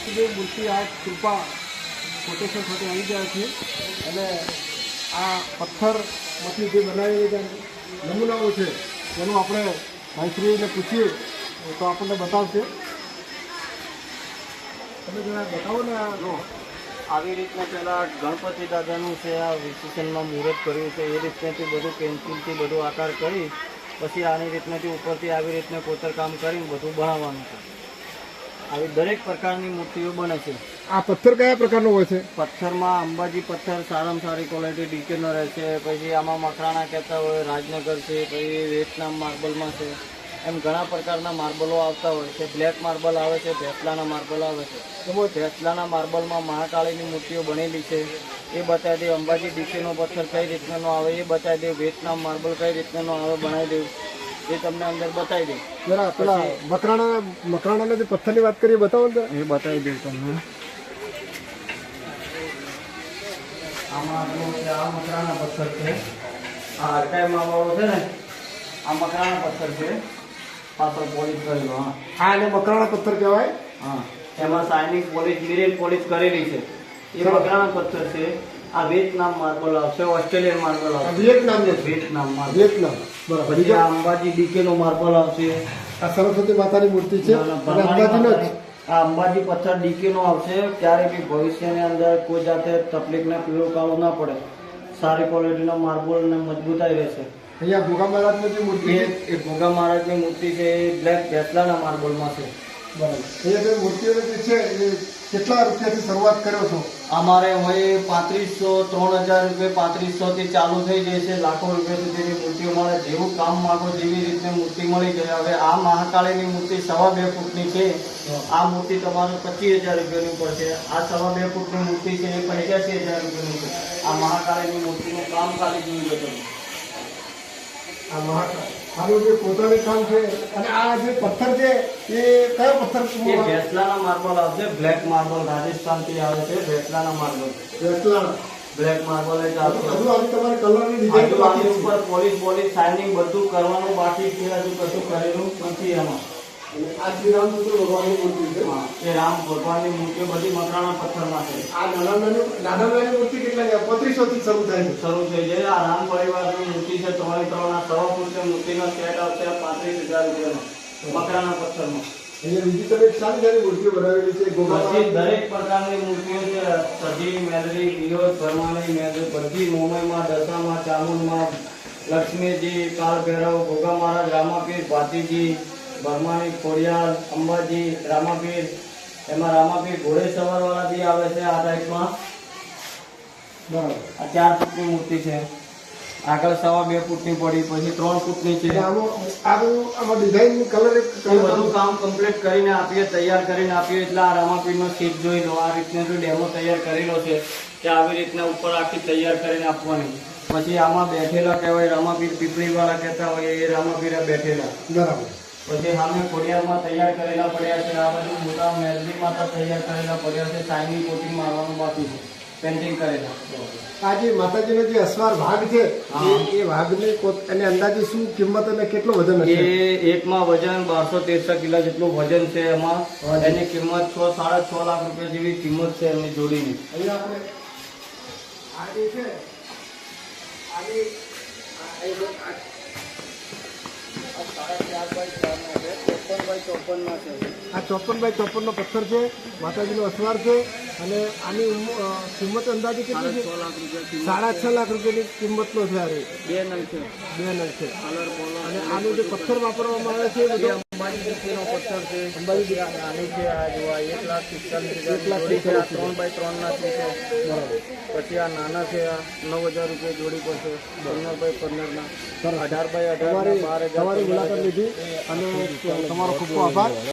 વાસુદેવ મૂર્તિ આ કૃપા કોટેશ્વર ખાતે આવી ગયા છે અને આ પથ્થરમાંથી જે બનાવેલી નમૂનાઓ છે તેનું આપણે ભાઈશ્રીને પૂછીએ તો આપણને બતાવશે. તમે જરા બતાવો ને. આવી રીતના પહેલાં ગણપતિ દાદાનું છે આ વિશેષણમાં મુહૂર્ત કર્યું છે એ રીતનાથી બધું પેન્સિલથી બધું આકાર કરી પછી આની રીતનાથી ઉપરથી આવી રીતના કોતરકામ કરીને બધું બનાવવાનું છે. આવી દરેક પ્રકારની મૂર્તિઓ બને છે. આ પથ્થર કયા પ્રકારનો હોય છે? પથ્થરમાં અંબાજી પથ્થર સારામાં સારી ક્વોલિટી ડીકેનો રહે છે. પછી આમાં મકરાણા કહેતા હોય, રાજનગર છે, પછી વિયેતનામ માર્બલમાં છે, એમ ઘણા પ્રકારના માર્બલો આવતા હોય છે. બ્લેક માર્બલ આવે છે, ભેસલાના માર્બલ આવે છે. એમાં ભેસલાના માર્બલમાં મહાકાળીની મૂર્તિઓ બનેલી છે એ બતાવી દે. અંબાજી ડીકેનો પથ્થર કઈ રીતનાનો આવે એ બતાવી દે. વિયેતનામ માર્બલ કઈ રીતનાનો આવે બનાવી દે એ તમને અંદર બતાવી દે. જરા પેલા મકરાણાના જે પથ્થરની વાત કરીએ બતાવો ને. એ બતાવી દઉં તમને. આમાં આ મકરાણા પથ્થર છે. આ અરકાઈમાં વાળો છે ને આ મકરાણા પથ્થર છે. પાછળ પોલિશ કરેલો. હા એને મકરાણા પથ્થર કહેવાય. હા એમાં શાઇનિંગ પોલિશ મિરેન પોલિશ કરેલી છે એ મકરાણા પથ્થર છે. આ વિયેતનામ માર્બલ આવશે, ઓસ્ટ્રેલિયન માર્બલ આવશે. વિયેતનામ વિયેતનામ બરાબર. પછી આ અંબાજી ડીકેનો માર્બલ આવશે. આ સરસ્વતી માતાની મૂર્તિ છે અને અંબાજીનો જ આ અંબાજી પથ્થર ડીકેનો આવશે. ક્યારે બી ભવિષ્યની અંદર કોઈ જાતે તકલીફને પીળો કાળો ના પડે. સારી ક્વોલિટીનો માર્બલ ને મજબૂતાઈ રહેશે. અહીંયા ગોગા મહારાજની જે મૂર્તિ છે એ ગોગા મહારાજની મૂર્તિ છે એ બ્લેક ભેસલાના માર્બલમાં છે. બરાબર. અહીંયા જે મૂર્તિઓને જે છે એ કેટલા રૂપિયાથી શરૂઆત કર્યો છો? અમારે હોય 3500, 3000 રૂપિયા, 3500 થી ચાલુ થઈ જાય છે. લાખો રૂપિયા સુધીની મૂર્તિઓ મળે. જેવું કામ માંગો જેવી રીતે મૂર્તિ મળી જાય. હવે આ મહાકાળીની મૂર્તિ 2.5 ફૂટની છે. આ મૂર્તિ તમારે 25000 રૂપિયાની પડશે. આ 2.5 ફૂટની મૂર્તિ છે એ 85000 રૂપિયાની છે. આ મહાકાળીની મૂર્તિનું કામ ખાલી જોઈ લો તમે. આ મહાકાળ આનું જે પોતાનું કામ છે અને આ જે પથ્થર છે એ કયો પથ્થર? એ ભેસલાના માર્બલ આવશે. બ્લેક માર્બલ રાજસ્થાનથી આવે છે. ભેસલાના માર્બલ બ્લેક માર્બલ જ આવશે. હજુ આની તમારે કલરની ડિઝાઇન બાકી છે. ઉપર પોલિશ શાઇનિંગ બધું કરવાનું બાકી છે. હજુ કશું કરેલું નથી એમાં. આ શ્રી રામચંદ્ર ભગવાનની મૂર્તિ છે. એ રામ ભગવાનની મૂર્તિઓ બધી મકરાણા પથ્થરમાં છે. આ નાના મૂર્તિ કેટલા 3500 થી શરૂ થાય છે. શરૂ થઈ જાય. આ રામ પરિવારની મૂર્તિ છે. તમારી 3.5 ફૂટ મૂર્તિનો સેટ આવશે 35,000 રૂપિયાનો મકરાણા પથ્થરમાં. અહીંયા બીજી તમે સારી સારી મૂર્તિઓ બનાવેલી છે. બધી દરેક પ્રકારની મૂર્તિઓ છે. સજી, મેલરી, પિયોર, ભરમાણી, મેલરી બધી મુંબઈમાં, દશામાં, ચામુંડમાં, લક્ષ્મીજી, કાળ ભૈરવ, ગોગા મહારાજ, રામાપીર, ભાતીજી, ભરમાણી, ખોડિયાર, અંબાજી, રામાપીર. એમાં રામાપીર ઘોડે સવારવાળા બી આવે છે આ ટાઈપમાં. બરાબર. આ 4 ફૂટની મૂર્તિ છે. આગળ 2.5 ફૂટની પડી, પછી 3 ફૂટની છે. આમાં ડિઝાઇન કલર એ બધું કામ કમ્પ્લીટ કરીને આપીએ, તૈયાર કરીને આપીએ. એટલે આ રામાપીરનો સીટ જોઈ લો. આ રીતનો જો ડેમો તૈયાર કરેલો છે કે આવી રીતના ઉપર આખી તૈયાર કરીને આપવાની. પછી આમાં બેઠેલા કહેવાય રામાપીર, પીપળીવાળા કહેતા હોય એ રામાપીર બેઠેલા. બરાબર. પછી સામે ખોડિયારમાં તૈયાર કરેલા પડ્યા છે. આ બધું મોટા મેલરી માતા તૈયાર કરેલા પડ્યા છે. શાઇનિંગ કોટિંગ મારવાનું બાકી છે, પેન્ટિંગ કરેલા. આ જે માતાજીનો જે અસવાર ભાગ છે એ ભાગની અને અંદાજે શું કિંમત અને કેટલો વજન હશે? એ એકમાં વજન 1213 કિલો જેટલું વજન છે. એમાં એની કિંમત 6-6.5 લાખ રૂપિયા જેવી કિંમત છે એમની જોડીની. અહીંયા આપણે આ જે છે આની આ 54x54 નો પથ્થર છે. માતાજીનો અસવાર છે અને આની કિંમત અંદાજે કેટલી છે? 6.5 લાખ રૂપિયાની કિંમતનો છે. આ 2 નંગ છે. 2 નંગ છે. અને આનો જે પથ્થર વાપરવામાં આવે છે એ બધો અંબાજી ડીકેનો પથ્થર છે. અંબાજી આની છે. આ જોવા 1,45,000 3x3 ના છે. પછી આ નાના છે. આ 9,000 રૂપિયા જોડી પડશે. 15x15 ના 18x18 તમારી મુલાકાત લીધી અને તમારો ખૂબ ખૂબ આભાર.